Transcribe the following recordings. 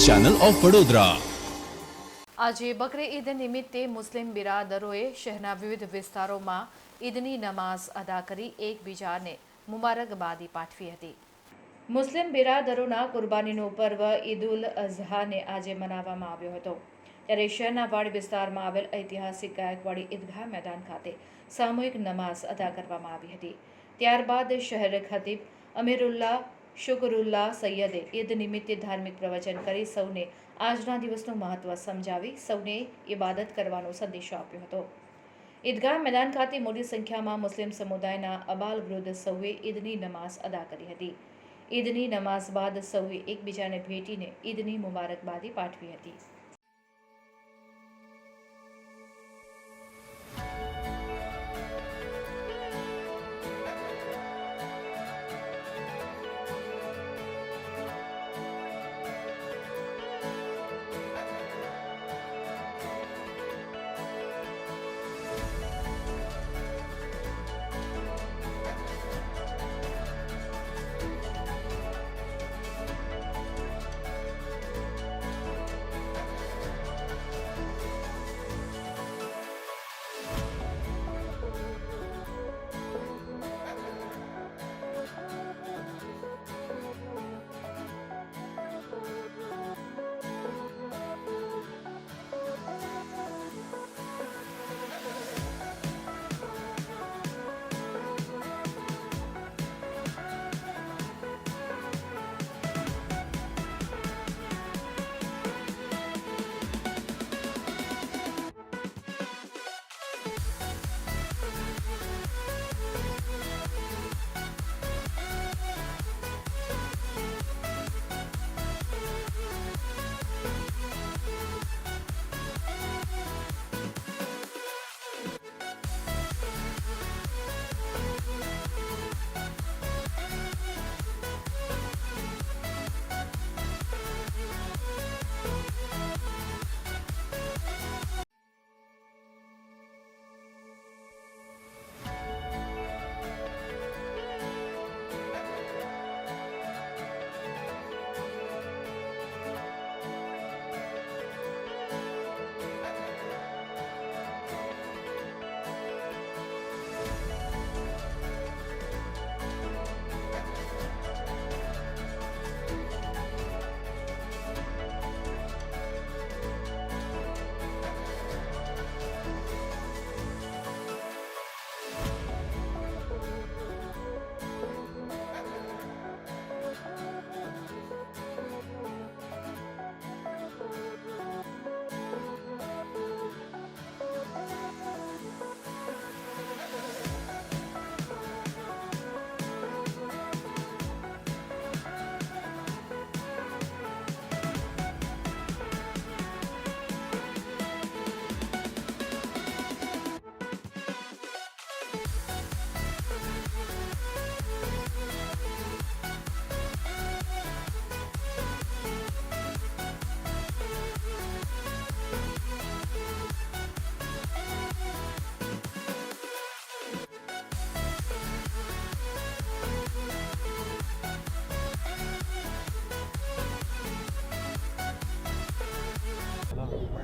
Channel of Vadodara. આજે બકરી ઈદ નિમિત્તે મુસ્લિમ બિરાદરોએ શહેરના વિવિધ વિસ્તારોમાં ઈદની નમાઝ અદા કરી એકબીજાને મુબારકબાદી પાઠવી હતી। મુસ્લિમ બિરાદરોના કુરબાનીનો પર્વ ઈદ ઉલ અઝહાને આજે મનાવવામાં આવ્યો હતો। ત્યારે શહેરના વાડી વિસ્તારમાં આવેલ ઐતિહાસિક ગાયકવાડી ઈદગાહ મેદાન ખાતે સામૂહિક નમાઝ અદા કરવામાં આવી હતી। ત્યારબાદ શહેર ખતીબ અમીરુલ્લાહ શુકરુલ્લાહ સૈયદે ઈદ નિમિત્તે ધાર્મિક પ્રવચન કરી સૌને આજના દિવસનું મહત્વ સમજાવી સૌને ઇબાદત કરવાનો સંદેશો આપ્યો હતો। ઈદગાહ મેદાન ખાતે મોટી સંખ્યામાં મુસ્લિમ સમુદાયના અબાલ વૃદ્ધ સૌએ ઈદની નમાઝ અદા કરી હતી। ઈદની નમાઝ બાદ સૌએ એકબીજાને ભેટીને ઈદની મુબારકબાદી પાઠવી હતી।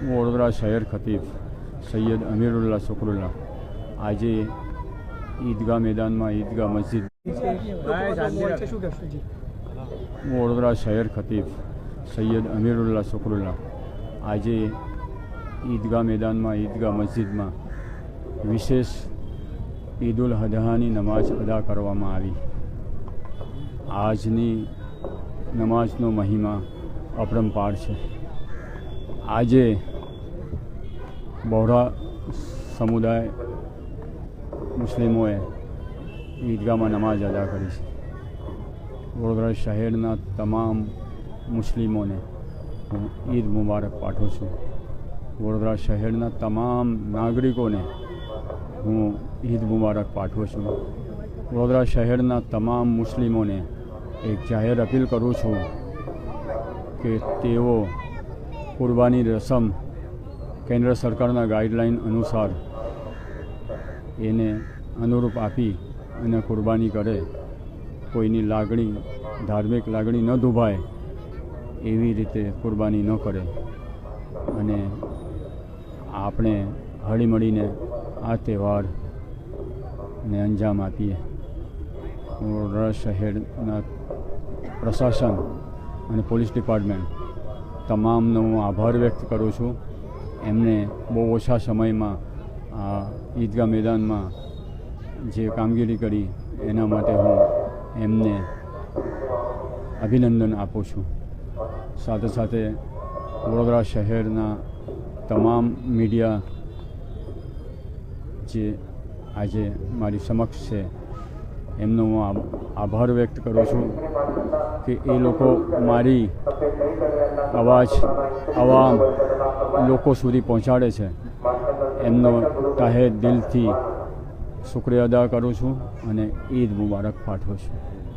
વડોદરા શહેર ખતીબ સૈયદ અમીરુલ્લાહ શુકરુલ્લાહ આજે ઈદગાહ મેદાનમાં ઈદગાહ મસ્જિદ વડોદરા શહેર ખતીબ સૈયદ અમીરુલ્લાહ શુકરુલ્લાહ આજે ઈદગાહ મેદાનમાં ઈદગાહ મસ્જિદમાં વિશેષ ઈદ ઉલ અઝહાની નમાઝ અદા કરવામાં આવી। આજની નમાઝનો મહિમા અપરંપાર છે। આજે બહોળા સમુદાય મુસ્લિમોએ ઈદગાહમાં નમાઝ અદા કરી છે। વડોદરા શહેરના તમામ મુસ્લિમોને હું ઈદ મુબારક પાઠવું છું। વડોદરા શહેરના તમામ નાગરિકોને હું ઈદ મુબારક પાઠવું છું। વડોદરા શહેરના તમામ મુસ્લિમોને એક જાહેર અપીલ કરું છું કે તેઓ કુરબાની રસમ કેન્દ્ર સરકારના ગાઈડલાઈન અનુસાર એને અનુરૂપ આપી અને કુરબાની કરે। કોઈની લાગણી ધાર્મિક લાગણી ન દુભાય એવી રીતે કુરબાની ન કરે અને આપણે હળીમળીને આ તહેવારને અંજામ આપીએ. વડોદરા શહેરના પ્રશાસન અને પોલીસ ડિપાર્ટમેન્ટ તમામનો હું આભાર વ્યક્ત કરું છું. એમને બહુ ઓછા સમયમાં આ ઈદગાહ મેદાનમાં જે કામગીરી કરી એના માટે હું એમને અભિનંદન આપું છું. સાથે સાથે વડોદરા શહેરના તમામ મીડિયા જે આજે મારી સમક્ષ છે એમનો હું આભાર વ્યક્ત કરું છું કે એ લોકો મારી અવાજ અવામ લોકો સુધી પહોંચાડે છે. એમનો તહે દિલથી શુક્રિયા અદા કરું છું અને ઈદ મુબારક પાઠવું છું.